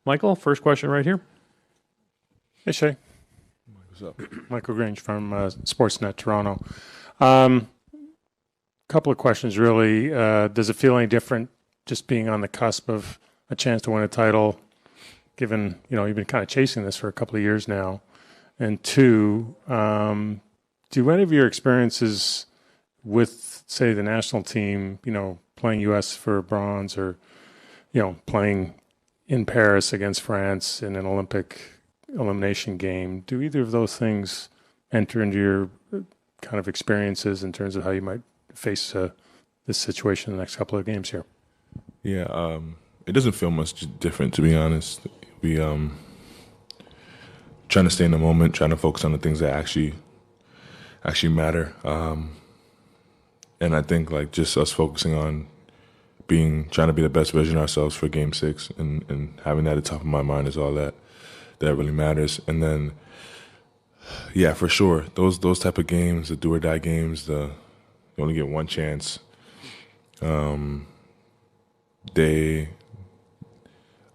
Michael, first question right here. Hey, Shai. What's up? Michael Grange from Sportsnet Toronto. Couple of questions, really. Does it feel any different just being on the cusp of a chance to win a title, given, you've been kind of chasing this for a couple of years now? And two, do any of your experiences with, say, the national team, playing U.S. for bronze or, playing in Paris against France in an Olympic elimination game, do either of those things enter into your kind of experiences in terms of how you might face this situation in the next couple of games here? Yeah, it doesn't feel much different, to be honest. We trying to stay in the moment, trying to focus on the things that actually matter. And I think just us focusing on trying to be the best version of ourselves for Game 6 and having that at the top of my mind is all that really matters. And then, yeah, for sure, those type of games, the do or die games, you only get one chance. A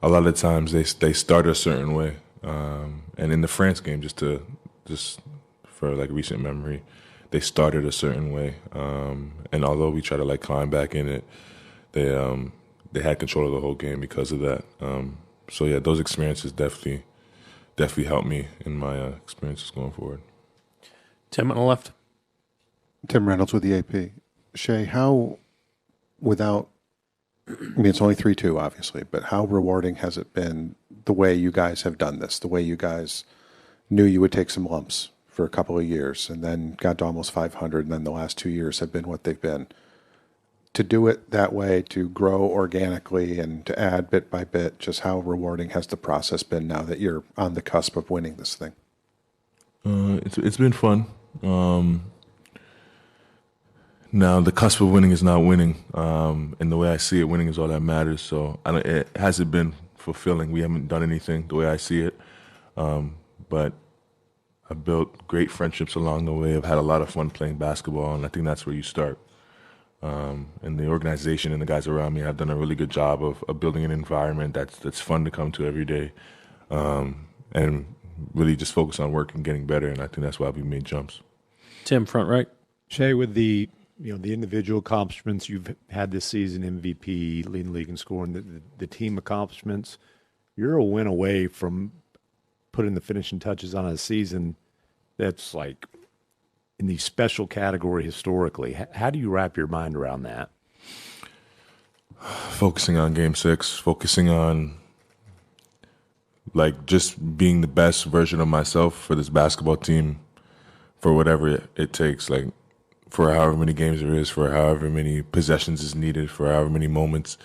lot of times they start a certain way, and in the France game, just for recent memory, they started a certain way, and although we try to climb back in it, they had control of the whole game because of that. So yeah, those experiences definitely helped me in my experiences going forward. Tim on the left. Tim Reynolds with the AP. Shai, how, it's only 3-2, obviously, but how rewarding has it been the way you guys have done this, the way you guys knew you would take some lumps for a couple of years and then got to almost 500, and then the last 2 years have been what they've been? To do it that way, to grow organically and to add bit by bit, just how rewarding has the process been now that you're on the cusp of winning this thing? It's been fun. Now, the cusp of winning is not winning, and the way I see it, winning is all that matters. So it hasn't been fulfilling. We haven't done anything the way I see it, but I've built great friendships along the way. I've had a lot of fun playing basketball, and I think that's where you start. And the organization and the guys around me have done a really good job of building an environment that's fun to come to every day, and really just focus on work and getting better. And I think that's why we made jumps. Tim, front right. Shai, with the individual accomplishments you've had this season, MVP, leading the league in scoring, the team accomplishments, you're a win away from putting the finishing touches on a season that's in the special category historically. How do you wrap your mind around that? Focusing on Game 6, focusing on just being the best version of myself for this basketball team, for whatever it takes, for however many games there is, for however many possessions is needed, for however many moments.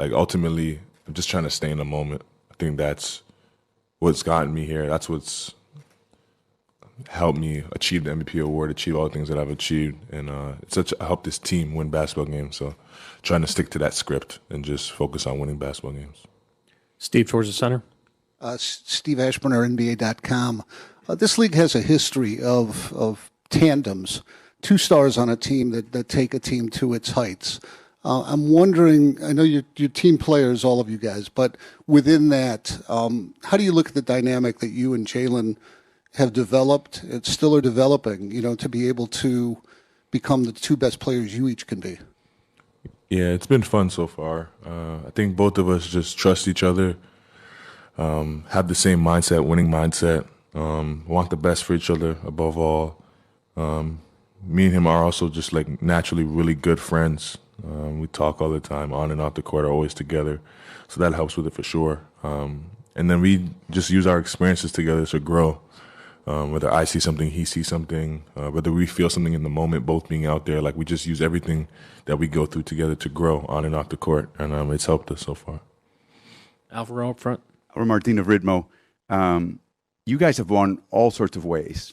Ultimately, I'm just trying to stay in the moment. I think that's what's gotten me here. That's what's helped me achieve the MVP award, achieve all the things that I've achieved, and help this team win basketball games. So trying to stick to that script and just focus on winning basketball games. Steve towards the center. Steve Ashburner, NBA.com. This league has a history of tandems, two stars on a team that take a team to its heights. I'm wondering, I know your team players, all of you guys, but within that, how do you look at the dynamic that you and Jalen have developed, and still are developing, to be able to become the two best players you each can be? Yeah, it's been fun so far. I think both of us just trust each other, have the same mindset, winning mindset, want the best for each other above all. Me and him are also just naturally really good friends. We talk all the time, on and off the court, are always together. So that helps with it for sure. And then we just use our experiences together to grow. Whether I see something, he sees something, whether we feel something in the moment, both being out there, we just use everything that we go through together to grow on and off the court, and it's helped us so far. Alvaro up front. Alvaro Martin of Ritmo. You guys have won all sorts of ways.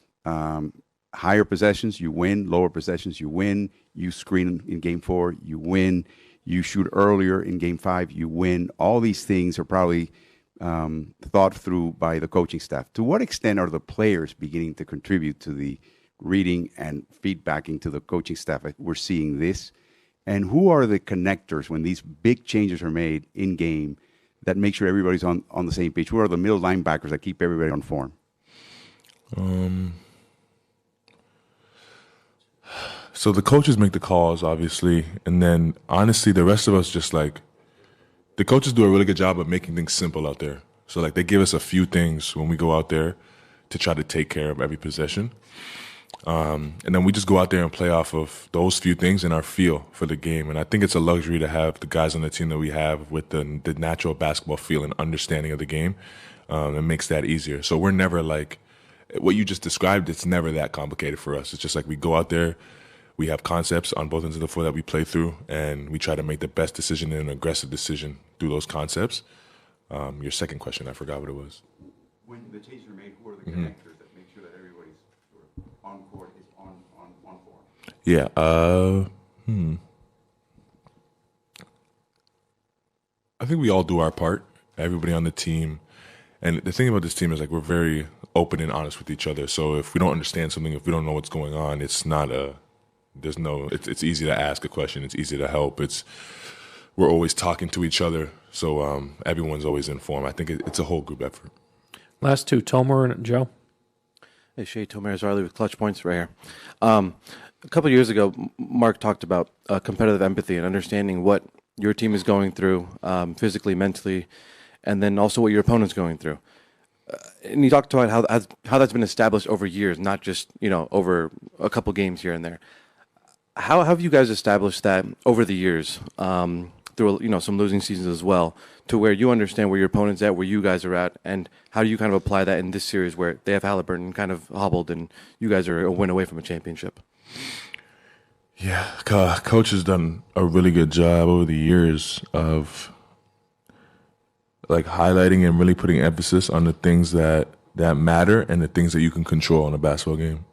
Higher possessions, you win. Lower possessions, you win. You screen in Game 4, you win. You shoot earlier in Game 5, you win. All these things are probably thought through by the coaching staff. To what extent are the players beginning to contribute to the reading and feedbacking to the coaching staff? We're seeing this. And who are the connectors when these big changes are made in game that make sure everybody's on the same page? Who are the middle linebackers that keep everybody on form? So the coaches make the calls, obviously, and then honestly, the rest of us just like the coaches do a really good job of making things simple out there. So like they give us a few things when we go out there to try to take care of every possession, and then we just go out there and play off of those few things and our feel for the game. And I think it's a luxury to have the guys on the team that we have with the natural basketball feel and understanding of the game. It makes that easier. So we're never like what you just described. It's never that complicated for us. It's just like we go out there. We have concepts on both ends of the floor that we play through, and we try to make the best decision and an aggressive decision through those concepts. Your second question, I forgot what it was. When the changes are made, who are the connectors that make sure that everybody's sort of on court is on form? Yeah. I think we all do our part. Everybody on the team. And the thing about this team is like we're very open and honest with each other. So if we don't understand something, if we don't know what's going on, it's not it's easy to ask a question. It's easy to help. We're always talking to each other. So everyone's always informed. I think it's a whole group effort. Last two, Tomer and Joe. Hey, Shea Tomer-Zarley with Clutch Points right here. A couple of years ago, Mark talked about competitive empathy and understanding what your team is going through physically, mentally, and then also what your opponent's going through. And you talked about how that's been established over years, not just over a couple games here and there. How have you guys established that over the years, through some losing seasons as well, to where you understand where your opponent's at, where you guys are at, and how do you kind of apply that in this series where they have Halliburton kind of hobbled and you guys are a win away from a championship? Yeah, coach has done a really good job over the years of like highlighting and really putting emphasis on the things that matter and the things that you can control in a basketball game.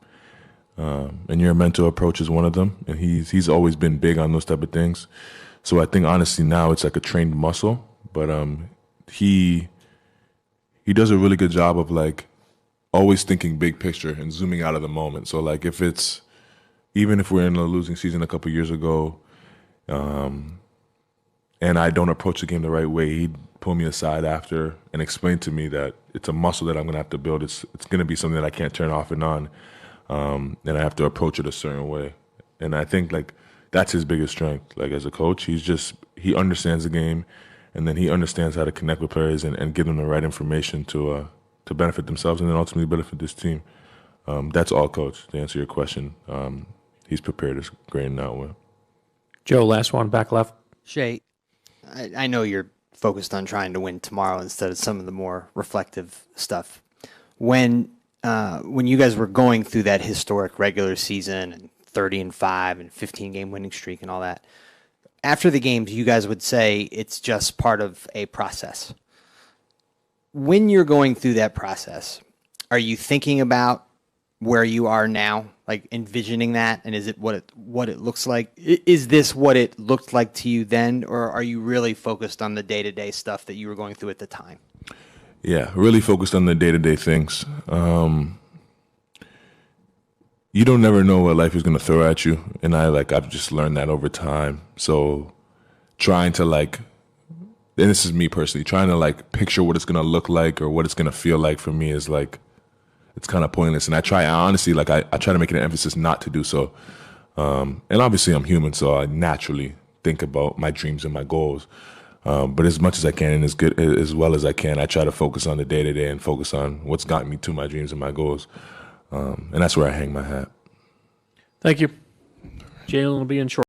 And your mental approach is one of them, and he's always been big on those type of things. So I think honestly now it's like a trained muscle, but he does a really good job of like always thinking big picture and zooming out of the moment. So like even if we're in a losing season a couple years ago, and I don't approach the game the right way, he'd pull me aside after and explain to me that it's a muscle that I'm gonna have to build. It's gonna be something that I can't turn off and on. And I have to approach it a certain way. And I think like that's his biggest strength. Like as a coach, he understands the game, and then he understands how to connect with players and give them the right information to benefit themselves and then ultimately benefit this team. That's all coach, to answer your question. He's prepared us great in that way. Joe, last one, back left. Shai, I know you're focused on trying to win tomorrow instead of some of the more reflective stuff. When you guys were going through that historic regular season and 30-5 and 15-game winning streak and all that, after the games, you guys would say it's just part of a process. When you're going through that process, are you thinking about where you are now, like envisioning that, and is it what it looks like? Is this what it looked like to you then, or are you really focused on the day-to-day stuff that you were going through at the time? Yeah, really focused on the day-to-day things. You don't never know what life is going to throw at you, and I've just learned that over time. So trying to and this is me personally, trying to picture what it's going to look like or what it's going to feel like for me is it's kind of pointless. And I try to make it an emphasis not to do so. And obviously I'm human, so I naturally think about my dreams and my goals. But as much as I can and as well as I can, I try to focus on the day-to-day and focus on what's gotten me to my dreams and my goals. And that's where I hang my hat. Thank you. Jalen will be in short.